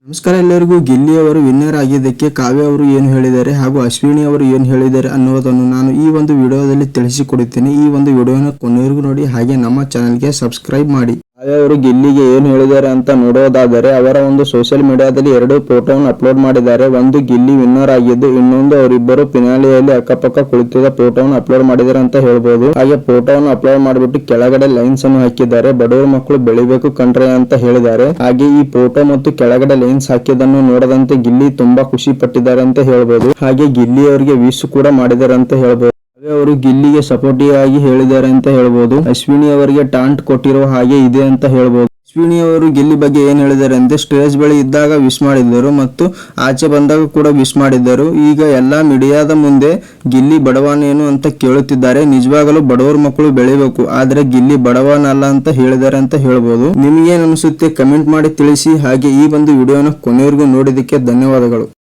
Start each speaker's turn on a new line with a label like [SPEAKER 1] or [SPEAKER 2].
[SPEAKER 1] ನಮಸ್ಕಾರ ಎಲ್ಲರಿಗೂ. ಗಿಲ್ಲಿ ಅವರು ವಿನ್ನರ್ ಆಗಿದ್ದಕ್ಕೆ ಕಾವ್ಯ ಅವರು ಏನು ಹೇಳಿದ್ದಾರೆ ಹಾಗೂ ಅಶ್ವಿನಿ ಅವರು ಏನು ಹೇಳಿದ್ದಾರೆ ಅನ್ನೋದನ್ನು ನಾನು ಈ ಒಂದು ವಿಡಿಯೋದಲ್ಲಿ ತಿಳಿಸಿಕೊಡುತ್ತೇನೆ. ಈ ಒಂದು ವಿಡಿಯೋನ ಕೊನೆವರೆಗೂ ನೋಡಿ, ಹಾಗೆ ನಮ್ಮ ಚಾನೆಲ್ಗೆ ಸಬ್ಸ್ಕ್ರೈಬ್ ಮಾಡಿ. ಕಾವ್ಯ ಅವರು ಗಿಲ್ಲಿಗೆ ಏನು ಹೇಳಿದ್ದಾರೆ ಅಂತ ನೋಡೋದಾದರೆ, ಅವರ ಒಂದು ಸೋಷಿಯಲ್ ಮೀಡಿಯಾದಲ್ಲಿ 2 ಫೋಟೋವನ್ನು ಅಪ್ಲೋಡ್ ಮಾಡಿದ್ದಾರೆ. ಒಂದು ಗಿಲ್ಲಿ ವಿನ್ನರ್ ಆಗಿದ್ದು, ಇನ್ನೊಂದು ಅವರಿಬ್ಬರು ಫಿನಾಲೆಯಲ್ಲಿ ಅಕ್ಕಪಕ್ಕ ಕುಳಿತಿದ್ದ ಫೋಟೋವನ್ನು ಅಪ್ಲೋಡ್ ಮಾಡಿದ್ದಾರೆ ಅಂತ ಹೇಳ್ಬೋದು. ಹಾಗೆ ಫೋಟೋವನ್ನು ಅಪ್ಲೋಡ್ ಮಾಡಿಬಿಟ್ಟು ಕೆಳಗಡೆ ಲೈನ್ಸ್ ಅನ್ನು ಹಾಕಿದ್ದಾರೆ. ಬಡವರ ಮಕ್ಕಳು ಬೆಳಿಬೇಕು ಕಣ್ರೆ ಅಂತ ಹೇಳಿದ್ದಾರೆ. ಹಾಗೆ ಈ ಫೋಟೋ ಮತ್ತು ಕೆಳಗಡೆ ಲೈನ್ಸ್ ಹಾಕಿದ್ದನ್ನು ನೋಡದಂತೆ ಗಿಲ್ಲಿ ತುಂಬಾ ಖುಷಿ ಪಟ್ಟಿದ್ದಾರೆ ಅಂತ ಹೇಳ್ಬೋದು. ಹಾಗೆ ಗಿಲ್ಲಿ ಅವರಿಗೆ ವಿಶ್ ಕೂಡ ಮಾಡಿದ್ದಾರೆ ಅಂತ ಹೇಳ್ಬೋದು. ಅವರು ಗಿಲ್ಲಿಗೆ ಸಪೋರ್ಟಿವ್ ಆಗಿ ಹೇಳಿದ್ದಾರೆ ಅಂತ ಹೇಳ್ಬೋದು. ಅಶ್ವಿನಿ ಅವರಿಗೆ ಟಾಂಟ್ ಕೊಟ್ಟಿರೋ ಹಾಗೆ ಇದೆ ಅಂತ ಹೇಳ್ಬೋದು. ಅಶ್ವಿನಿ ಅವರು ಗಿಲ್ಲಿ ಬಗ್ಗೆ ಏನ್ ಹೇಳಿದ್ದಾರೆ ಅಂದ್ರೆ, ಸ್ಟೇಜ್ ಬಳಿ ಇದ್ದಾಗ ವಿಶ್ ಮಾಡಿದ್ದರು ಮತ್ತು ಆಚೆ ಬಂದಾಗ ಕೂಡ ವಿಶ್ ಮಾಡಿದ್ದರು. ಈಗ ಎಲ್ಲಾ ಮೀಡಿಯಾದ ಮುಂದೆ ಗಿಲ್ಲಿ ಬಡವನೇನು ಅಂತ ಕೇಳುತ್ತಿದ್ದಾರೆ. ನಿಜವಾಗಲೂ ಬಡವರ ಮಕ್ಕಳು ಬೆಳಿಬೇಕು, ಆದ್ರೆ ಗಿಲ್ಲಿ ಬಡವನಲ್ಲ ಅಂತ ಹೇಳಿದ್ದಾರೆ ಅಂತ ಹೇಳ್ಬೋದು. ನಿಮಗೇನು ಅನಿಸುತ್ತೆ ಕಮೆಂಟ್ ಮಾಡಿ ತಿಳಿಸಿ. ಹಾಗೆ ಈ ಒಂದು ವಿಡಿಯೋನ ಕೊನೆವರೆಗೂ ನೋಡಿದಕ್ಕೆ ಧನ್ಯವಾದಗಳು.